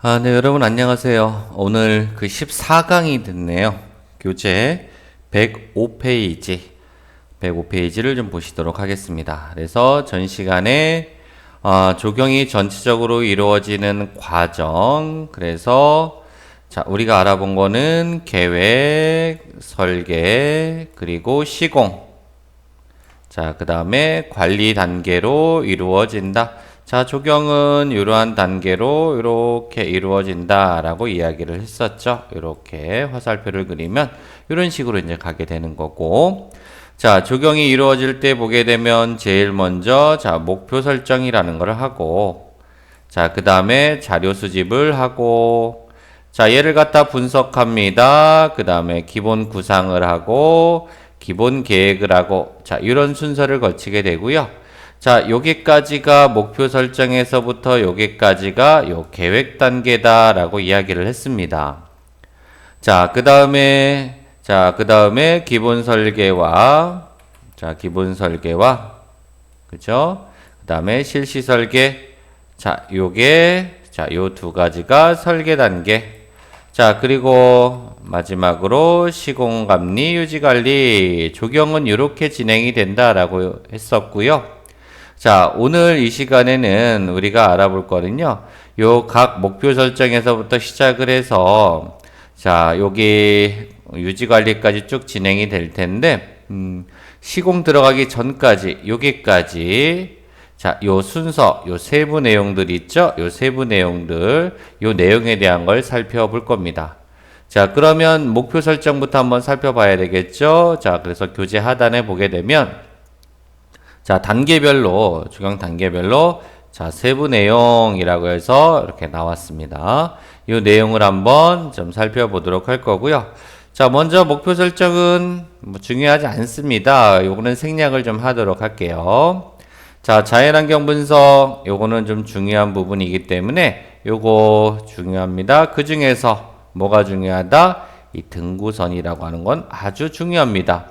네, 여러분 안녕하세요. 오늘 그 14강이 됐네요. 교재 105페이지. 105페이지를 좀 보시도록 하겠습니다. 그래서 전 시간에 조경이 전체적으로 이루어지는 과정. 그래서 자, 우리가 알아본 거는 계획, 설계, 그리고 시공. 자, 그 다음에 관리 단계로 이루어진다. 자, 조경은 이러한 단계로 이렇게 이루어진다라고 이야기를 했었죠. 이렇게 화살표를 그리면 이런 식으로 이제 가게 되는 거고. 자, 조경이 이루어질 때 보게 되면 제일 먼저 자, 목표 설정이라는 걸 하고, 자, 그 다음에 자료 수집을 하고, 자, 얘를 갖다 분석합니다. 그 다음에 기본 구상을 하고, 기본 계획을 하고, 자, 이런 순서를 거치게 되고요. 자, 여기까지가 목표 설정에서부터 여기까지가 요 계획 단계다라고 이야기를 했습니다. 자, 그 다음에 기본 설계와 그죠? 그 다음에 실시 설계. 자, 요 두 가지가 설계 단계. 자, 그리고 마지막으로 시공 감리 유지 관리. 조경은 이렇게 진행이 된다라고 했었고요. 자, 오늘 이 시간에는 우리가 알아볼 거는요. 요 각 목표 설정에서부터 시작을 해서 자, 여기 유지 관리까지 쭉 진행이 될 텐데 시공 들어가기 전까지 여기까지 자, 요 순서, 요 세부 내용들 있죠? 요 세부 내용들, 요 내용에 대한 걸 살펴볼 겁니다. 자, 그러면 목표 설정부터 한번 살펴봐야 되겠죠? 자, 그래서 교재 하단에 보게 되면 자, 단계별로, 조경 단계별로, 자, 세부 내용이라고 해서 이렇게 나왔습니다. 이 내용을 한번 좀 살펴보도록 할 거고요. 자, 먼저 목표 설정은 뭐 중요하지 않습니다. 요거는 생략을 좀 하도록 할게요. 자, 자연환경 분석, 요거는 좀 중요한 부분이기 때문에 요거 중요합니다. 그 중에서 뭐가 중요하다? 이 등고선이라고 하는 건 아주 중요합니다.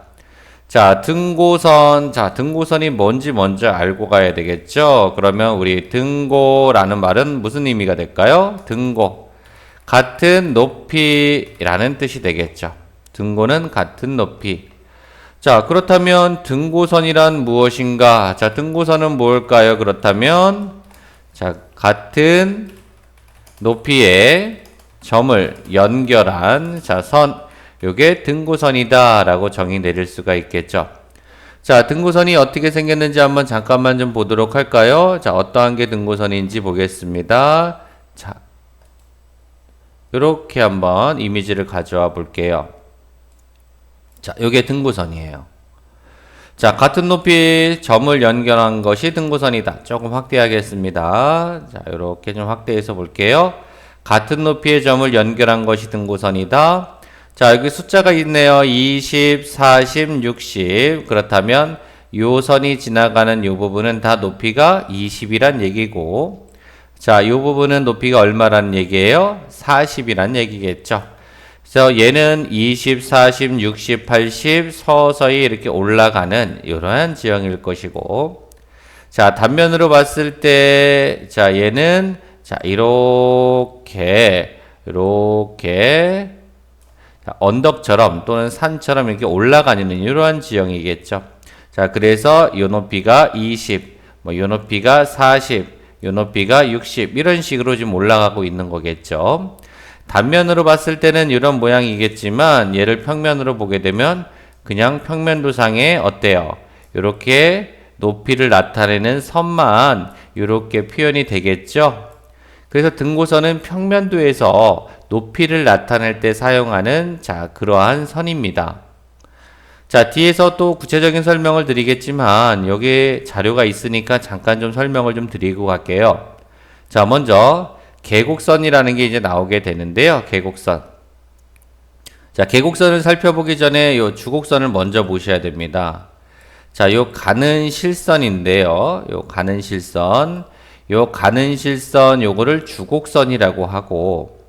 자, 등고선이 뭔지 먼저 알고 가야 되겠죠? 그러면 우리 등고라는 말은 무슨 의미가 될까요? 등고. 같은 높이라는 뜻이 되겠죠. 등고는 같은 높이. 자, 그렇다면 등고선이란 무엇인가? 자, 등고선은 뭘까요? 그렇다면, 자, 같은 높이의 점을 연결한, 자, 요게 등고선이다 라고 정의 내릴 수가 있겠죠. 자, 등고선이 어떻게 생겼는지 한번 잠깐만 좀 보도록 할까요? 자, 어떠한 게 등고선인지 보겠습니다. 자, 요렇게 한번 이미지를 가져와 볼게요. 자, 요게 등고선이에요. 자, 같은 높이 점을 연결한 것이 등고선이다. 조금 확대하겠습니다. 자, 요렇게 좀 확대해서 볼게요. 같은 높이의 점을 연결한 것이 등고선이다. 자, 여기 숫자가 있네요. 20, 40, 60. 그렇다면 요 선이 지나가는 요 부분은 다 높이가 20이란 얘기고, 자, 요 부분은 높이가 얼마란 얘기예요? 40이란 얘기겠죠. 그래서 얘는 20, 40, 60, 80 서서히 이렇게 올라가는 이러한 지형일 것이고, 자, 단면으로 봤을 때, 자, 얘는 자, 이렇게 언덕처럼 또는 산처럼 이렇게 올라가는 이러한 지형이겠죠. 자, 그래서 요 높이가 20, 요 높이가 40, 요 높이가 60 이런 식으로 지금 올라가고 있는 거겠죠. 단면으로 봤을 때는 이런 모양이겠지만 얘를 평면으로 보게 되면 그냥 평면도상에 어때요? 이렇게 높이를 나타내는 선만 이렇게 표현이 되겠죠. 그래서 등고선은 평면도에서 높이를 나타낼 때 사용하는 자, 그러한 선입니다. 자, 뒤에서 또 구체적인 설명을 드리겠지만 여기 자료가 있으니까 잠깐 좀 설명을 좀 드리고 갈게요. 자, 먼저 계곡선이라는 게 이제 나오게 되는데요. 계곡선. 자, 계곡선을 살펴보기 전에 요 주곡선을 먼저 보셔야 됩니다. 자, 요 가는 실선인데요. 요 가는 실선 요거를 주곡선이라고 하고,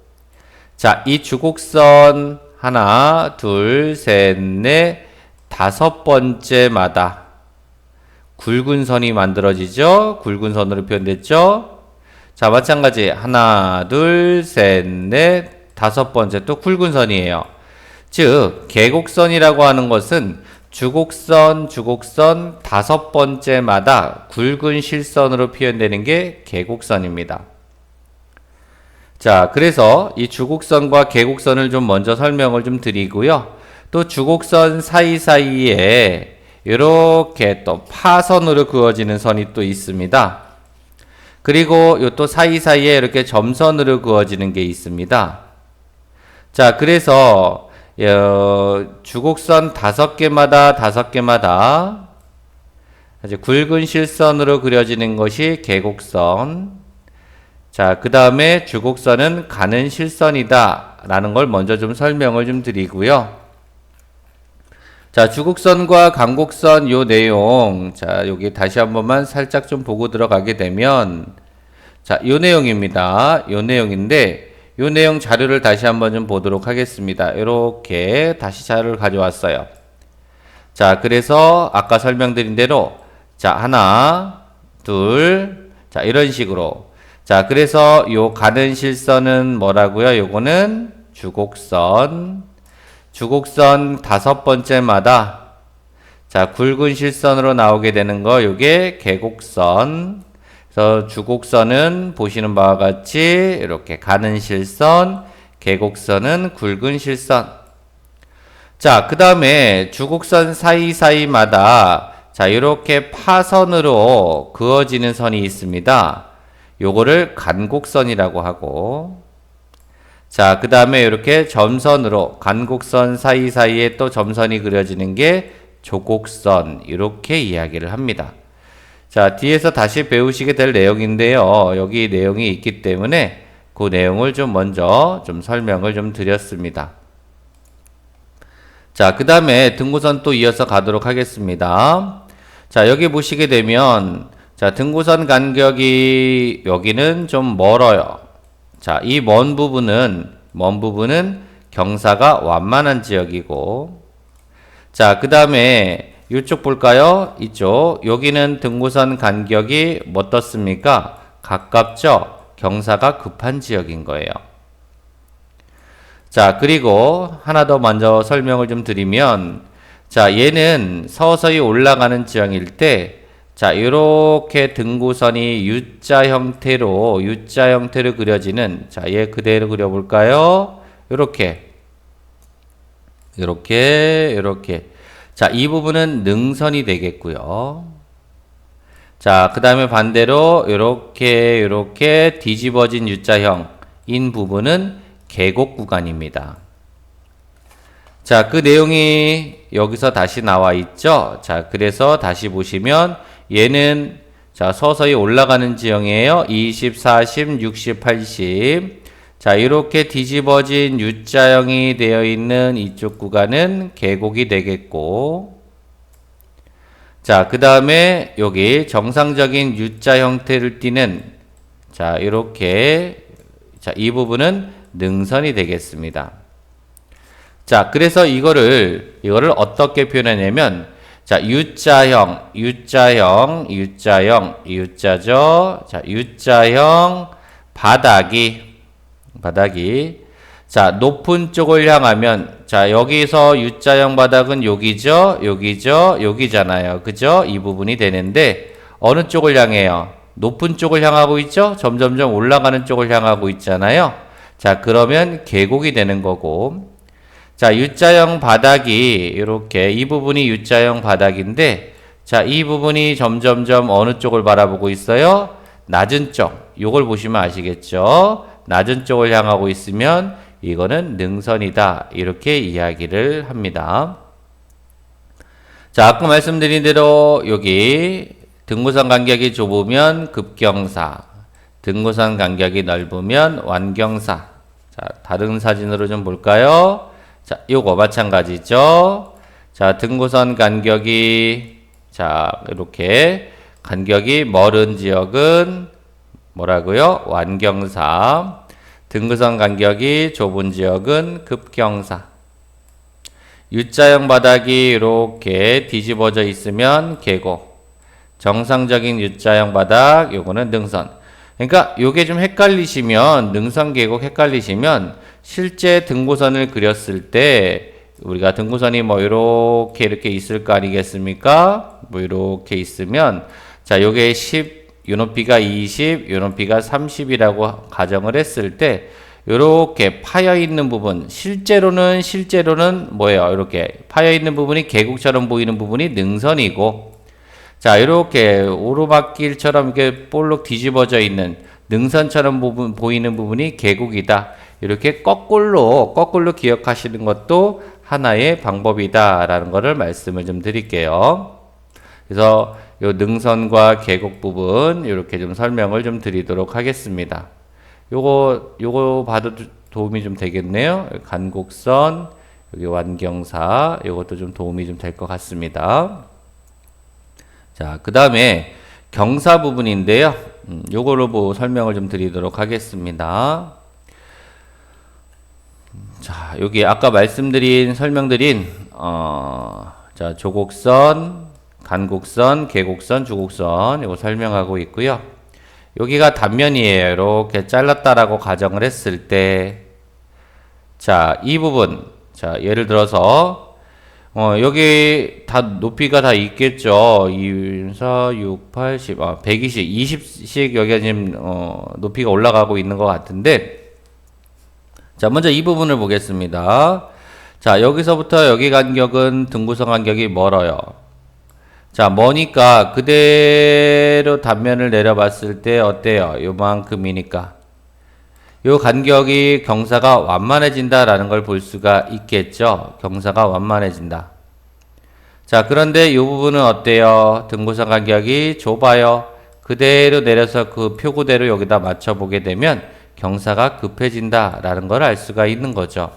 자, 이 주곡선 하나, 둘, 셋, 넷, 다섯 번째마다 굵은 선이 만들어지죠. 굵은 선으로 표현됐죠. 자, 마찬가지. 하나, 둘, 셋, 넷, 다섯 번째 또 굵은 선이에요. 즉, 계곡선이라고 하는 것은 주곡선 다섯 번째마다 굵은 실선으로 표현되는 게 계곡선입니다. 자, 그래서 이 주곡선과 계곡선을 좀 먼저 설명을 좀 드리고요. 또 주곡선 사이사이에 이렇게 또 파선으로 그어지는 선이 또 있습니다. 그리고 요 또 사이사이에 이렇게 점선으로 그어지는 게 있습니다. 자, 그래서 주곡선 다섯 개마다 이제 굵은 실선으로 그려지는 것이 계곡선. 자, 그 다음에 주곡선은 가는 실선이다 라는 걸 먼저 좀 설명을 좀 드리고요. 자, 주곡선과 간곡선 요 내용, 자, 여기 다시 한 번만 살짝 좀 보고 들어가게 되면, 자, 요 내용입니다. 요 내용인데, 요 내용 자료를 다시 한번 좀 보도록 하겠습니다. 이렇게 다시 자료를 가져왔어요. 자, 그래서 아까 설명드린 대로, 자, 하나, 둘, 자, 이런 식으로. 자, 그래서 요 가는 실선은 뭐라고요? 요거는 주곡선. 주곡선 다섯 번째마다 자, 굵은 실선으로 나오게 되는 거 요게 계곡선. 그래서 주곡선은 보시는 바와 같이 이렇게 가는 실선, 계곡선은 굵은 실선. 자, 그 다음에 주곡선 사이사이마다 자, 이렇게 파선으로 그어지는 선이 있습니다. 요거를 간곡선이라고 하고, 자, 그 다음에 이렇게 점선으로 간곡선 사이사이에 또 점선이 그려지는 게 조곡선, 이렇게 이야기를 합니다. 자, 뒤에서 다시 배우시게 될 내용인데요. 여기 내용이 있기 때문에 그 내용을 좀 먼저 좀 설명을 좀 드렸습니다. 자, 그 다음에 등고선 또 이어서 가도록 하겠습니다. 자, 여기 보시게 되면 자, 등고선 간격이 여기는 좀 멀어요. 자, 이 먼 부분은 경사가 완만한 지역이고, 자, 그 다음에 이쪽 볼까요? 이쪽. 여기는 등고선 간격이 뭐 떴습니까? 가깝죠? 경사가 급한 지역인 거예요. 자, 그리고 하나 더 먼저 설명을 좀 드리면, 자, 얘는 서서히 올라가는 지형일 때, 자, 이렇게 등고선이 U자 형태로 그려지는, 자, 얘 그대로 그려볼까요? 이렇게. 자, 이 부분은 능선이 되겠고요. 자, 그 다음에 반대로 이렇게 뒤집어진 U자형인 부분은 계곡 구간입니다. 자, 그 내용이 여기서 다시 나와 있죠. 자, 그래서 다시 보시면 얘는 자, 서서히 올라가는 지형이에요. 20, 40, 60, 80. 자, 이렇게 뒤집어진 U자형이 되어 있는 이쪽 구간은 계곡이 되겠고, 자, 그 다음에 여기 정상적인 U자 형태를 띠는 자, 이렇게 자, 이 부분은 능선이 되겠습니다. 자, 그래서 이거를 어떻게 표현하냐면, 자, U자형, U자죠. 자, U자형 바닥이, 자, 높은 쪽을 향하면, 자, 여기서 U자형 바닥은 여기잖아요. 그죠? 이 부분이 되는데, 어느 쪽을 향해요? 높은 쪽을 향하고 있죠? 점점점 올라가는 쪽을 향하고 있잖아요. 자, 그러면 계곡이 되는 거고, 자, U자형 바닥이 이렇게 이 부분이 U자형 바닥인데, 자, 이 부분이 점점점 어느 쪽을 바라보고 있어요? 낮은 쪽. 요걸 보시면 아시겠죠? 낮은 쪽을 향하고 있으면 이거는 능선이다. 이렇게 이야기를 합니다. 자, 아까 말씀드린 대로 여기 등고선 간격이 좁으면 급경사, 등고선 간격이 넓으면 완경사. 자, 다른 사진으로 좀 볼까요? 자, 요거 마찬가지죠. 자, 등고선 간격이, 자, 이렇게 간격이 멀은 지역은 뭐라고요? 완경사. 등고선 간격이 좁은 지역은 급경사. U자형 바닥이 이렇게 뒤집어져 있으면 계곡. 정상적인 U자형 바닥, 요거는 능선. 그러니까 요게 좀 헷갈리시면, 능선 계곡 헷갈리시면 실제 등고선을 그렸을 때 우리가 등고선이 뭐 이렇게 있을 거 아니겠습니까? 뭐 이렇게 있으면, 자, 요게 10, 요 높이가 20, 요 높이가 30이라고 가정을 했을 때 요렇게 파여 있는 부분, 실제로는 뭐예요? 이렇게 파여 있는 부분이 계곡처럼 보이는 부분이 능선이고, 자, 이렇게 오르막길처럼 이렇게 볼록 뒤집어져 있는 능선처럼 보이는 부분이 계곡이다. 이렇게 거꾸로 기억하시는 것도 하나의 방법이다라는 것을 말씀을 좀 드릴게요. 그래서 요 능선과 계곡 부분 이렇게 좀 설명을 좀 드리도록 하겠습니다. 요거 봐도 도움이 좀 되겠네요. 간곡선, 여기 완경사, 요것도 좀 도움이 좀 될 것 같습니다. 자, 그 다음에 경사 부분인데요. 요거로 뭐 설명을 좀 드리도록 하겠습니다. 자, 여기 아까 설명드린, 자, 조곡선, 간곡선, 계곡선, 주곡선, 요거 설명하고 있고요. 여기가 단면이에요. 이렇게 잘랐다라고 가정을 했을 때, 자, 이 부분, 자, 예를 들어서, 여기 다 높이가 다 있겠죠. 2, 4, 6, 8, 10, 120, 20씩 여기가 지금, 높이가 올라가고 있는 것 같은데, 자, 먼저 이 부분을 보겠습니다. 자, 여기서부터 여기 간격은 등구선 간격이 멀어요. 자, 머니까 그대로 단면을 내려봤을 때 어때요? 요만큼이니까. 요 간격이 경사가 완만해진다라는 걸 볼 수가 있겠죠. 경사가 완만해진다. 자, 그런데 요 부분은 어때요? 등고선 간격이 좁아요. 그대로 내려서 그 표 그대로 여기다 맞춰보게 되면 경사가 급해진다라는 걸 알 수가 있는 거죠.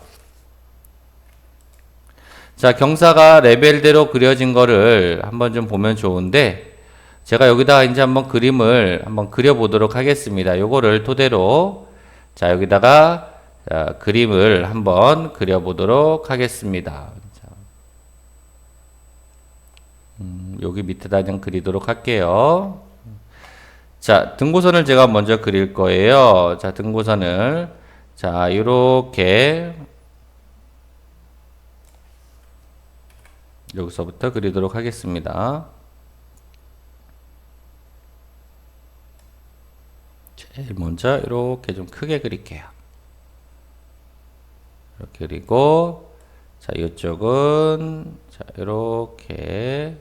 자, 경사가 레벨대로 그려진 거를 한번 좀 보면 좋은데, 제가 여기다가 이제 한번 그림을 한번 그려보도록 하겠습니다. 요거를 토대로, 자, 여기다가 그림을 한번 그려보도록 하겠습니다. 자, 여기 밑에다 그냥 그리도록 할게요. 자, 등고선을 제가 먼저 그릴 거예요. 자, 등고선을, 자, 요렇게, 여기서부터 그리도록 하겠습니다. 제일 먼저 이렇게 좀 크게 그릴게요. 이렇게 그리고, 자, 이쪽은, 자, 이렇게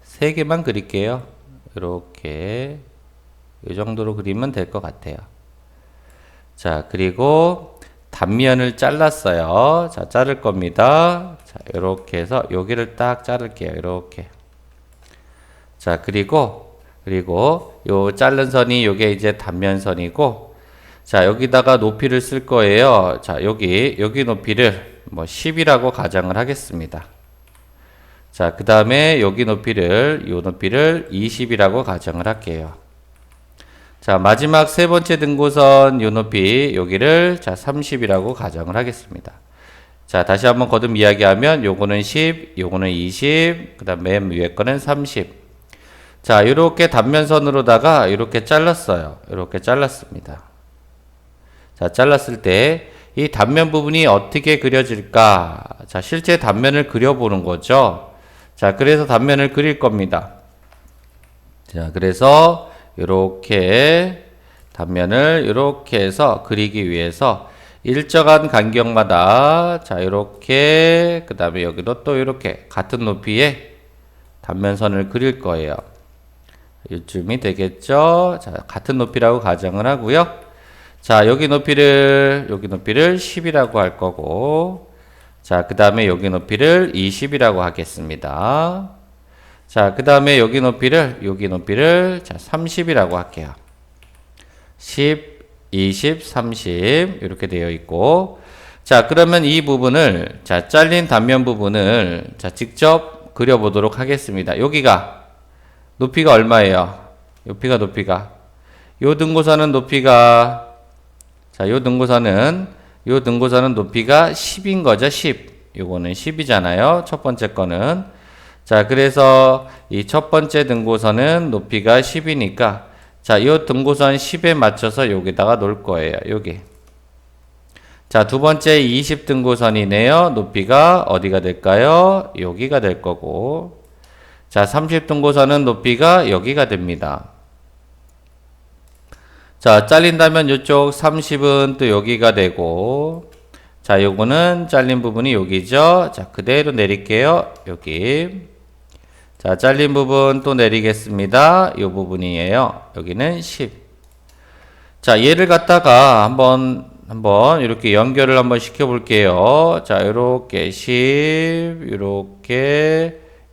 3개만 그릴게요. 이렇게 이 정도로 그리면 될 것 같아요. 자, 그리고 단면을 잘랐어요. 자, 자를 겁니다. 자, 이렇게 해서 여기를 딱 자를게요. 이렇게. 자, 그리고 요 자른 선이 요게 이제 단면선이고, 자, 여기다가 높이를 쓸 거예요. 자, 여기 높이를 뭐 10이라고 가정을 하겠습니다. 자, 그 다음에 여기 높이를, 요 높이를 20이라고 가정을 할게요. 자, 마지막 세 번째 등고선 요 높이, 여기를, 자, 30이라고 가정을 하겠습니다. 자, 다시 한번 거듭 이야기하면, 요거는 10, 요거는 20, 그 다음 맨 위에 거는 30. 자, 요렇게 단면선으로다가 이렇게 잘랐어요. 이렇게 잘랐습니다. 자, 잘랐을 때, 이 단면 부분이 어떻게 그려질까? 자, 실제 단면을 그려보는 거죠. 자, 그래서 단면을 그릴 겁니다. 자, 그래서 요렇게 단면을 요렇게 해서 그리기 위해서 일정한 간격마다, 자, 요렇게, 그 다음에 여기도 또 요렇게 같은 높이의 단면선을 그릴 거예요. 이쯤이 되겠죠? 자, 같은 높이라고 가정을 하고요. 자, 여기 높이를 10이라고 할 거고, 자, 그 다음에 여기 높이를 20이라고 하겠습니다. 자, 그 다음에 여기 높이를 자, 30이라고 할게요. 10, 20, 30 이렇게 되어 있고, 자, 그러면 이 부분을, 자, 잘린 단면 부분을, 자, 직접 그려보도록 하겠습니다. 여기가 높이가 얼마예요? 높이가 요 등고선은 높이가, 자, 요 등고선은 높이가 10인 거죠. 10. 요거는 10이잖아요. 첫 번째 거는. 자, 그래서 이 첫 번째 등고선은 높이가 10이니까 자, 요 등고선 10에 맞춰서 여기다가 놓을 거예요. 여기. 자, 두 번째 20등고선이네요. 높이가 어디가 될까요? 여기가 될 거고. 자, 30등고선은 높이가 여기가 됩니다. 자, 잘린다면 이쪽 30은 또 여기가 되고, 자, 요거는 잘린 부분이 여기죠. 자, 그대로 내릴게요. 여기. 자, 잘린 부분 또 내리겠습니다. 요 부분이에요. 여기는 10. 자, 얘를 갖다가 한번 이렇게 연결을 한번 시켜 볼게요. 자, 요렇게 10,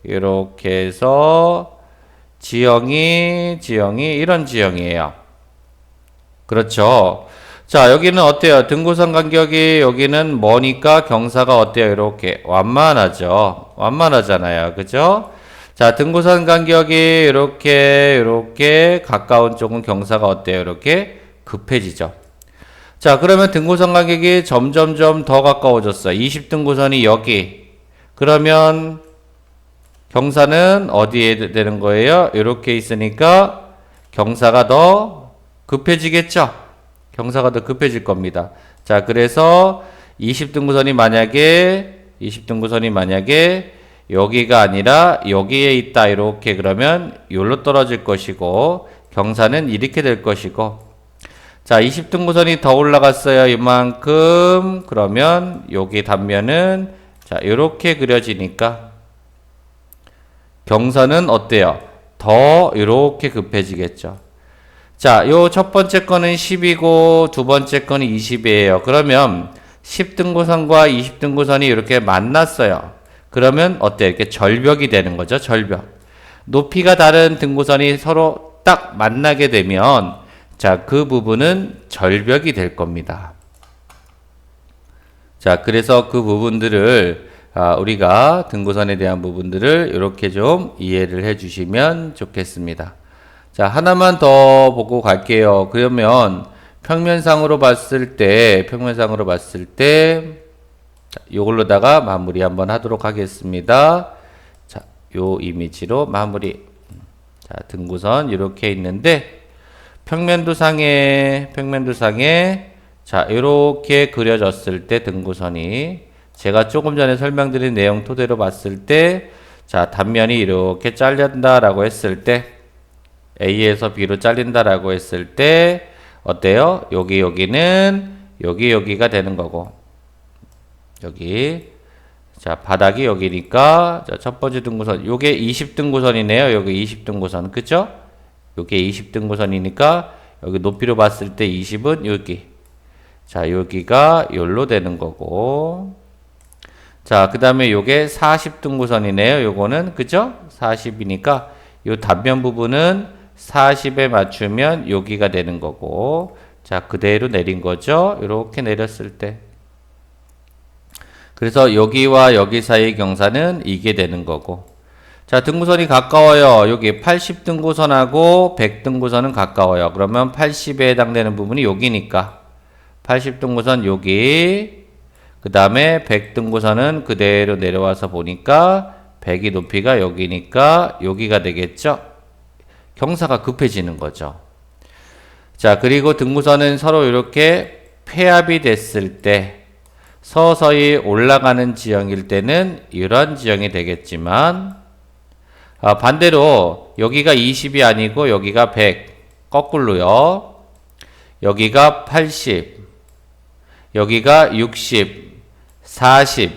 요렇게 해서 지형이 이런 지형이에요. 그렇죠. 자, 여기는 어때요? 등고선 간격이 여기는 머니까 경사가 어때요? 이렇게 완만하죠. 완만하잖아요. 그죠? 자, 등고선 간격이 이렇게 가까운 쪽은 경사가 어때요? 이렇게 급해지죠. 자, 그러면 등고선 간격이 점점점 더 가까워졌어요. 20등고선이 여기. 그러면 경사는 어디에 되는 거예요? 이렇게 있으니까 경사가 더 급해지겠죠? 경사가 더 급해질 겁니다. 자, 그래서 20등고선이 만약에 여기가 아니라 여기에 있다. 이렇게 그러면 여기로 떨어질 것이고 경사는 이렇게 될 것이고 자, 20등고선이 더 올라갔어요. 이만큼. 그러면 여기 단면은 자, 이렇게 그려지니까 경사는 어때요? 더 이렇게 급해지겠죠. 자, 요 첫 번째 거는 10이고 두 번째 거는 20이에요. 그러면 10등고선과 20등고선이 이렇게 만났어요. 그러면 어때요? 이렇게 절벽이 되는 거죠. 절벽. 높이가 다른 등고선이 서로 딱 만나게 되면 자, 그 부분은 절벽이 될 겁니다. 자, 그래서 그 부분들을 우리가 등고선에 대한 부분들을 이렇게 좀 이해를 해 주시면 좋겠습니다. 자, 하나만 더 보고 갈게요. 그러면 평면상으로 봤을 때 자, 요걸로다가 마무리 한번 하도록 하겠습니다. 자, 요 이미지로 마무리. 자, 등고선 이렇게 있는데 평면도상에 자, 이렇게 그려졌을 때 등고선이 제가 조금 전에 설명드린 내용 토대로 봤을 때 자, 단면이 이렇게 잘린다라고 했을 때 A에서 B로 잘린다라고 했을 때 어때요? 여기는 여기가 되는 거고 여기 자, 바닥이 여기니까 자, 첫 번째 등고선 요게 20등고선이네요. 여기 20등고선. 그죠? 요게 20등고선이니까 여기 높이로 봤을 때 20은 여기. 자, 여기가 요로 되는 거고. 자, 그 다음에 요게 40등고선이네요. 요거는, 그죠? 40이니까 요 단면 부분은 40에 맞추면 여기가 되는 거고. 자, 그대로 내린 거죠. 요렇게 내렸을 때. 그래서 여기와 여기 사이의 경사는 이게 되는 거고. 자, 등고선이 가까워요. 여기 80등고선하고 100등고선은 가까워요. 그러면 80에 해당되는 부분이 여기니까 80등고선 여기 그 다음에 100등고선은 그대로 내려와서 보니까 100이 높이가 여기니까 여기가 되겠죠. 경사가 급해지는 거죠. 자, 그리고 등고선은 서로 이렇게 폐합이 됐을 때 서서히 올라가는 지형일 때는 이런 지형이 되겠지만 반대로 여기가 20이 아니고 여기가 100 거꾸로요. 여기가 80 여기가 60 40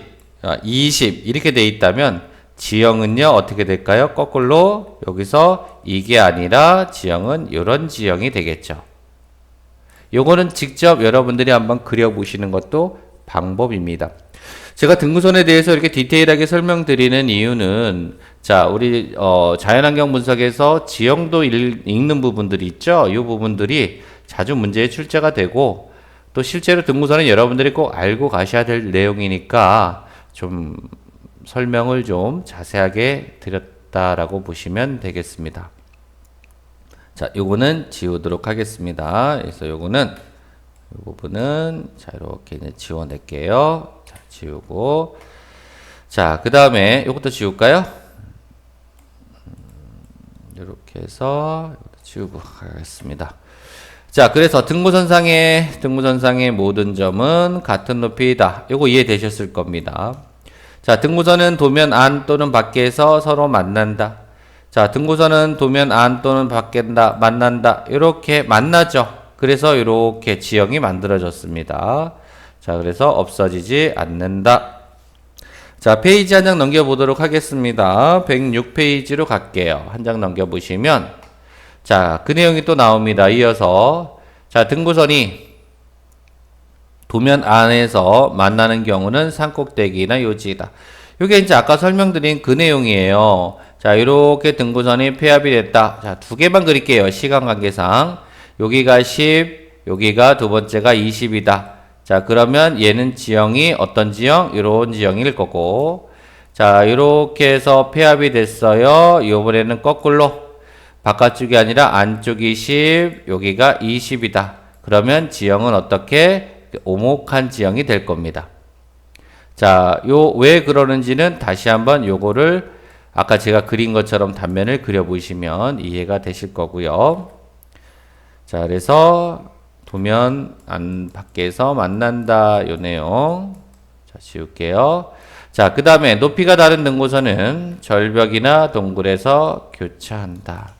20 이렇게 돼 있다면 지형은요 어떻게 될까요? 거꾸로 여기서 이게 아니라 지형은 이런 지형이 되겠죠. 요거는 직접 여러분들이 한번 그려보시는 것도 방법입니다. 제가 등고선에 대해서 이렇게 디테일하게 설명드리는 이유는 자, 우리 자연환경 분석에서 지형도 읽는 부분들이 있죠. 이 부분들이 자주 문제에 출제가 되고 또 실제로 등고선은 여러분들이 꼭 알고 가셔야 될 내용이니까 좀 설명을 좀 자세하게 드렸다라고 보시면 되겠습니다. 자, 요거는 지우도록 하겠습니다. 그래서 요거는 이 부분은 자, 이렇게 이제 지워낼게요. 자, 지우고 자, 그 다음에 요것도 지울까요? 이렇게 해서 지우고 가겠습니다. 자, 그래서 등고선상의 모든 점은 같은 높이다. 요거 이해되셨을 겁니다. 자, 등고선은 도면 안 또는 밖에서 서로 만난다. 자, 등고선은 도면 안 또는 밖에다 만난다. 이렇게 만나죠. 그래서 이렇게 지형이 만들어졌습니다. 자, 그래서 없어지지 않는다. 자, 페이지 한 장 넘겨보도록 하겠습니다. 106페이지로 갈게요. 한 장 넘겨보시면, 자, 그 내용이 또 나옵니다. 이어서, 자, 등고선이 도면 안에서 만나는 경우는 산꼭대기나 요지이다. 요게 이제 아까 설명드린 그 내용이에요. 자, 이렇게 등고선이 폐합이 됐다. 자, 두 개만 그릴게요. 시간 관계상. 여기가 10, 여기가 두 번째가 20이다. 자, 그러면 얘는 지형이 어떤 지형? 이런 지형일 거고. 자, 이렇게 해서 폐합이 됐어요. 이번에는 거꾸로. 바깥쪽이 아니라 안쪽이 10, 여기가 20이다. 그러면 지형은 어떻게? 오목한 지형이 될 겁니다. 자, 왜 그러는지는 다시 한번 요거를 아까 제가 그린 것처럼 단면을 그려보시면 이해가 되실 거고요. 자, 그래서 도면 안 밖에서 만난다 요 내용. 자, 지울게요. 자, 그 다음에 높이가 다른 등고선은 절벽이나 동굴에서 교차한다.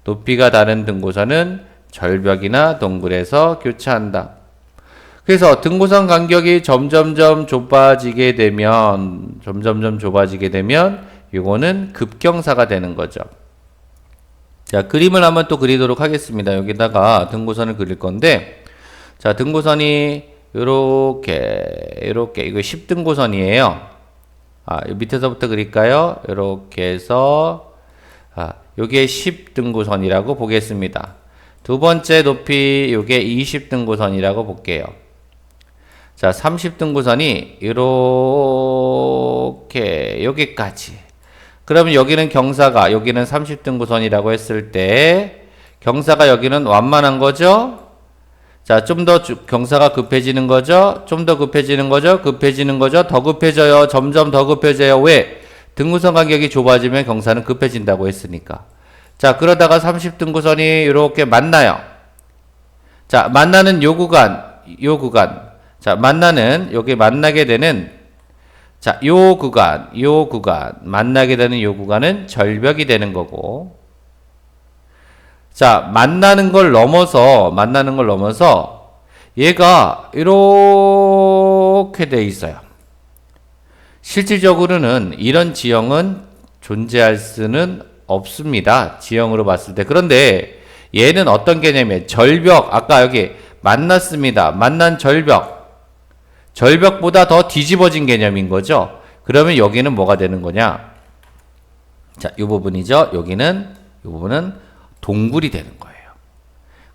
높이가 다른 등고선은 절벽이나 동굴에서 교차한다. 그래서 등고선 간격이 점점점 좁아지게 되면 이거는 급경사가 되는 거죠. 자, 그림을 한번 또 그리도록 하겠습니다. 여기다가 등고선을 그릴 건데, 자, 등고선이 요렇게 이거 10등고선이에요. 아, 밑에서부터 그릴까요? 요렇게 해서, 요게 10등고선이라고 보겠습니다. 두 번째 높이 요게 20등고선이라고 볼게요. 자, 30등고선이 이렇게 여기까지. 그러면 여기는 경사가, 여기는 30등고선이라고 했을 때 경사가 여기는 완만한 거죠? 자, 좀 더 경사가 급해지는 거죠? 좀 더 급해지는 거죠? 급해지는 거죠? 더 급해져요. 점점 더 급해져요. 왜? 등고선 간격이 좁아지면 경사는 급해진다고 했으니까. 자, 그러다가 30등고선이 이렇게 만나요. 자, 만나는 요 구간. 자, 여기 만나게 되는, 자, 요 구간, 만나게 되는 요 구간은 절벽이 되는 거고, 자, 만나는 걸 넘어서, 얘가 이렇게 돼 있어요. 실질적으로는 이런 지형은 존재할 수는 없습니다. 지형으로 봤을 때. 그런데 얘는 어떤 개념이에요? 절벽, 아까 여기 만났습니다. 만난 절벽보다 더 뒤집어진 개념인 거죠. 그러면 여기는 뭐가 되는 거냐? 자, 이 부분이죠. 이 부분은 동굴이 되는 거예요.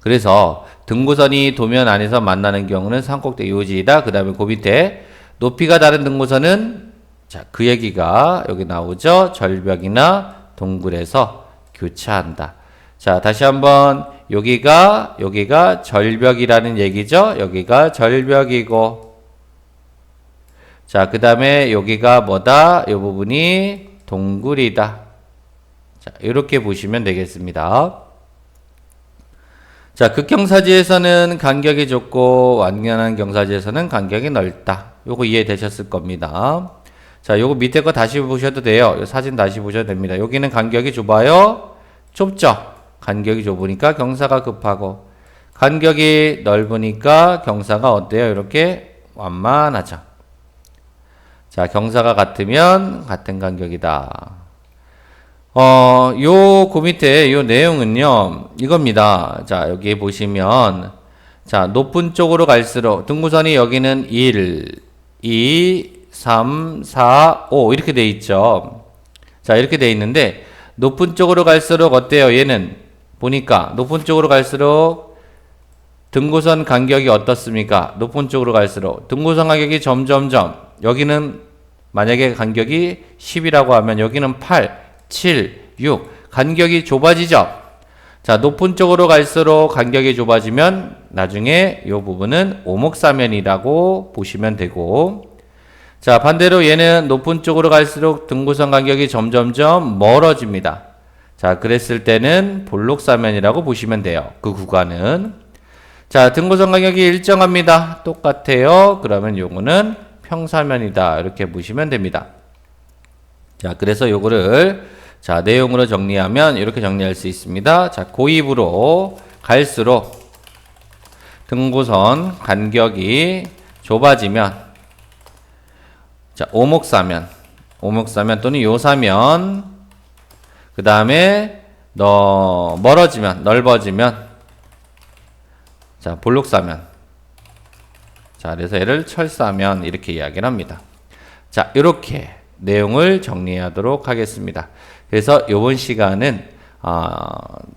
그래서 등고선이 도면 안에서 만나는 경우는 산꼭대기 요지이다. 그 다음에 그 밑에 높이가 다른 등고선은, 자, 그 얘기가 여기 나오죠. 절벽이나 동굴에서 교차한다. 자, 다시 한번 여기가 절벽이라는 얘기죠. 여기가 절벽이고, 자, 그 다음에 여기가 뭐다? 이 부분이 동굴이다. 자, 이렇게 보시면 되겠습니다. 자, 극경사지에서는 간격이 좁고 완연한 경사지에서는 간격이 넓다. 요거 이해되셨을 겁니다. 자, 요거 밑에 거 다시 보셔도 돼요. 요 사진 다시 보셔도 됩니다. 여기는 간격이 좁아요? 좁죠? 간격이 좁으니까 경사가 급하고, 간격이 넓으니까 경사가 어때요? 이렇게 완만하죠. 자, 경사가 같으면 같은 간격이다. 그 밑에 요 내용은요, 이겁니다. 자, 여기 보시면, 자, 높은 쪽으로 갈수록, 등고선이 여기는 1, 2, 3, 4, 5, 이렇게 돼 있죠. 자, 이렇게 돼 있는데, 높은 쪽으로 갈수록 어때요? 얘는, 보니까, 높은 쪽으로 갈수록, 등고선 간격이 어떻습니까? 높은 쪽으로 갈수록, 등고선 간격이 점점점, 여기는 만약에 간격이 10이라고 하면 여기는 8, 7, 6 간격이 좁아지죠. 자, 높은 쪽으로 갈수록 간격이 좁아지면 나중에 이 부분은 오목사면이라고 보시면 되고, 자, 반대로 얘는 높은 쪽으로 갈수록 등고선 간격이 점점점 멀어집니다. 자, 그랬을 때는 볼록사면이라고 보시면 돼요. 그 구간은. 자, 등고선 간격이 일정합니다. 똑같아요. 그러면 요거는 평사면이다. 이렇게 보시면 됩니다. 자, 그래서 요거를 자, 내용으로 정리하면 이렇게 정리할 수 있습니다. 자, 고입으로 갈수록 등고선 간격이 좁아지면 자, 오목사면 또는 요사면 그 다음에 넓어지면 자, 볼록사면 자, 그래서 얘를 철사면 이렇게 이야기를 합니다. 자, 이렇게 내용을 정리하도록 하겠습니다. 그래서 이번 시간은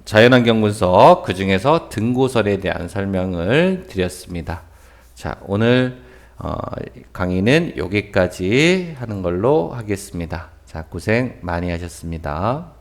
자연환경 분석 그 중에서 등고설에 대한 설명을 드렸습니다. 자, 오늘 강의는 여기까지 하는 걸로 하겠습니다. 자, 고생 많이 하셨습니다.